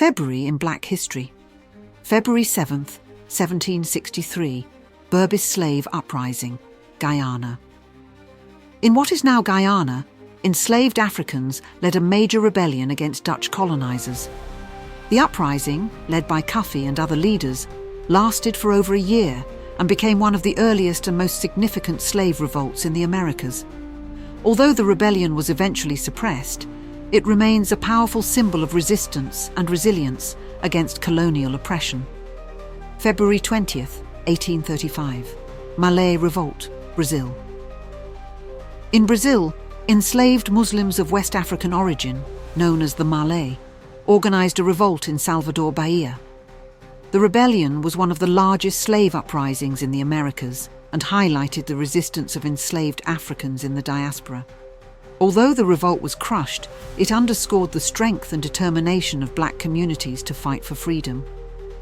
February in Black History. February 7th, 1763, Berbice Slave Uprising, Guyana. In what is now Guyana, enslaved Africans led a major rebellion against Dutch colonizers. The uprising, led by Cuffy and other leaders, lasted for over a year and became one of the earliest and most significant slave revolts in the Americas. Although the rebellion was eventually suppressed, it remains a powerful symbol of resistance and resilience against colonial oppression. February 20th, 1835, Malay Revolt, Brazil. In Brazil, enslaved Muslims of West African origin, known as the Malay, organized a revolt in Salvador, Bahia. The rebellion was one of the largest slave uprisings in the Americas and highlighted the resistance of enslaved Africans in the diaspora. Although the revolt was crushed, it underscored the strength and determination of black communities to fight for freedom.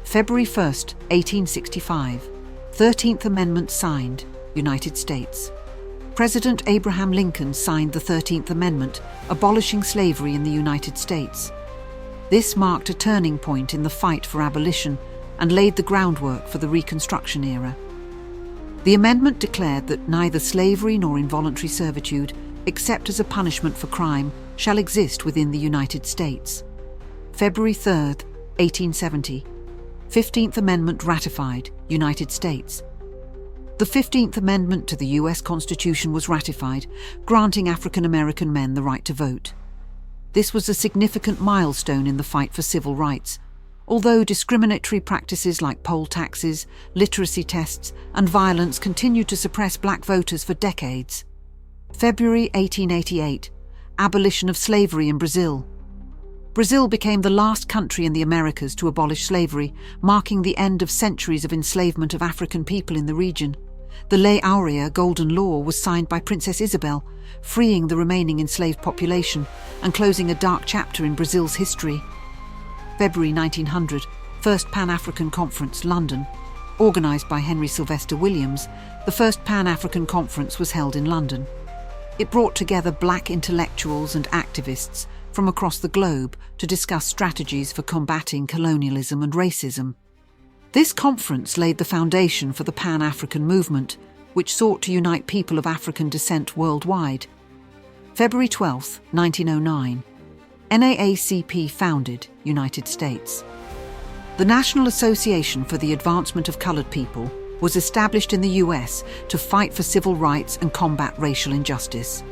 February 1st, 1865, 13th Amendment signed, United States. President Abraham Lincoln signed the 13th Amendment, abolishing slavery in the United States. This marked a turning point in the fight for abolition and laid the groundwork for the Reconstruction era. The amendment declared that neither slavery nor involuntary servitude, except as a punishment for crime, shall exist within the United States. February 3rd, 1870. 15th Amendment ratified, United States. The 15th Amendment to the U.S. Constitution was ratified, granting African American men the right to vote. This was a significant milestone in the fight for civil rights, although discriminatory practices like poll taxes, literacy tests, and violence continued to suppress black voters for decades. February 1888, abolition of slavery in Brazil. Brazil became the last country in the Americas to abolish slavery, marking the end of centuries of enslavement of African people in the region. The Lei Áurea Golden Law was signed by Princess Isabel, freeing the remaining enslaved population and closing a dark chapter in Brazil's history. February 1900, First Pan-African Conference, London. Organised by Henry Sylvester Williams, the first Pan-African Conference was held in London. It brought together black intellectuals and activists from across the globe to discuss strategies for combating colonialism and racism. This conference laid the foundation for the Pan-African movement, which sought to unite people of African descent worldwide. February 12, 1909. NAACP founded, United States. The National Association for the Advancement of Colored People was established in the US to fight for civil rights and combat racial injustice.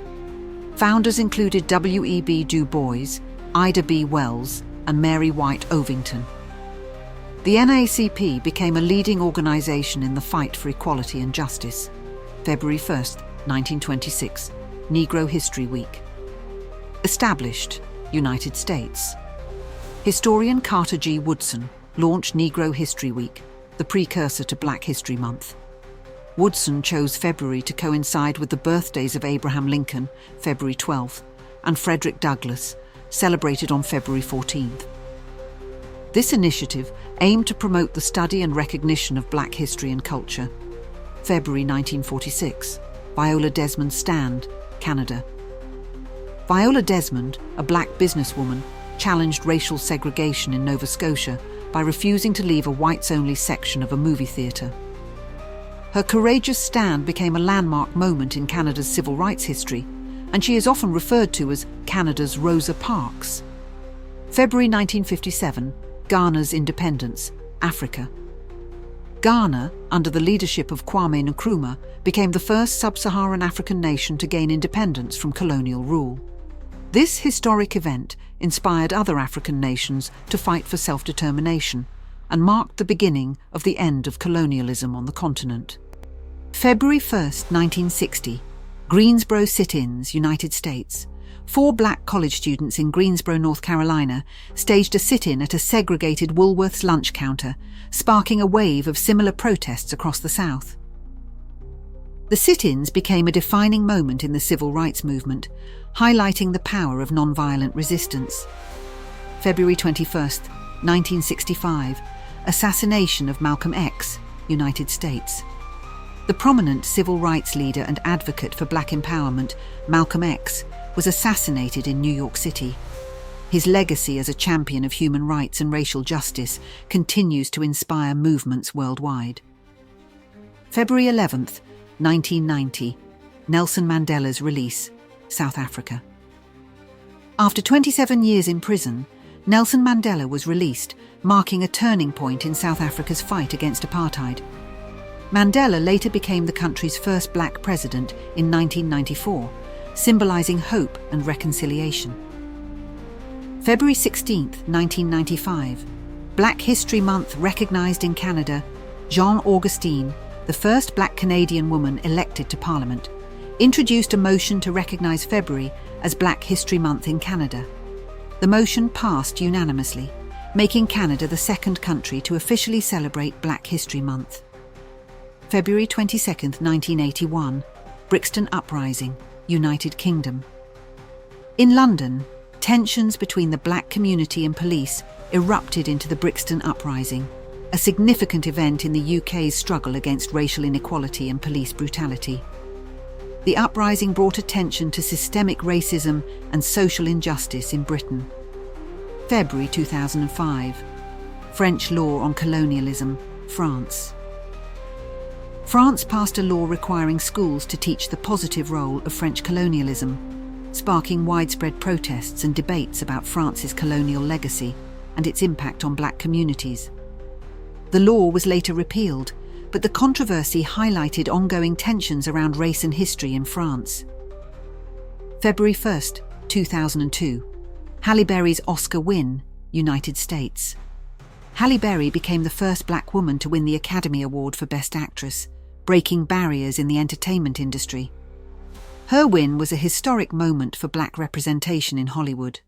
Founders included W.E.B. Du Bois, Ida B. Wells, and Mary White Ovington. The NAACP became a leading organization in the fight for equality and justice. February 1, 1926, Negro History Week. Established, United States. Historian Carter G. Woodson launched Negro History Week, the precursor to Black History Month. Woodson chose February to coincide with the birthdays of Abraham Lincoln, February 12th, and Frederick Douglass, celebrated on February 14th. This initiative aimed to promote the study and recognition of black history and culture. February 1946, Viola Desmond Stand, Canada. Viola Desmond, a black businesswoman, challenged racial segregation in Nova Scotia by refusing to leave a whites-only section of a movie theatre. Her courageous stand became a landmark moment in Canada's civil rights history, and she is often referred to as Canada's Rosa Parks. February 1957, Ghana's independence, Africa. Ghana, under the leadership of Kwame Nkrumah, became the first sub-Saharan African nation to gain independence from colonial rule. This historic event inspired other African nations to fight for self-determination and marked the beginning of the end of colonialism on the continent. February 1, 1960, Greensboro sit-ins, United States. 4 black college students in Greensboro, North Carolina, staged a sit-in at a segregated Woolworth's lunch counter, sparking a wave of similar protests across the South. The sit-ins became a defining moment in the civil rights movement, highlighting the power of nonviolent resistance. February 21, 1965, assassination of Malcolm X, United States. The prominent civil rights leader and advocate for black empowerment, Malcolm X, was assassinated in New York City. His legacy as a champion of human rights and racial justice continues to inspire movements worldwide. February 11th, 1990, Nelson Mandela's release, South Africa. After 27 years in prison, Nelson Mandela was released, marking a turning point in South Africa's fight against apartheid. Mandela later became the country's first black president in 1994, symbolising hope and reconciliation. February 16, 1995, Black History Month recognised in Canada, Jean Augustine, the first black Canadian woman elected to Parliament, introduced a motion to recognise February as Black History Month in Canada. The motion passed unanimously, making Canada the second country to officially celebrate Black History Month. February 22, 1981, Brixton Uprising, United Kingdom. In London, tensions between the black community and police erupted into the Brixton Uprising, a significant event in the UK's struggle against racial inequality and police brutality. The uprising brought attention to systemic racism and social injustice in Britain. February 2005, French law on colonialism, France. France passed a law requiring schools to teach the positive role of French colonialism, sparking widespread protests and debates about France's colonial legacy and its impact on black communities. The law was later repealed, but the controversy highlighted ongoing tensions around race and history in France. February 1st, 2002, Halle Berry's Oscar win, United States. Halle Berry became the first black woman to win the Academy Award for Best Actress, breaking barriers in the entertainment industry. Her win was a historic moment for black representation in Hollywood.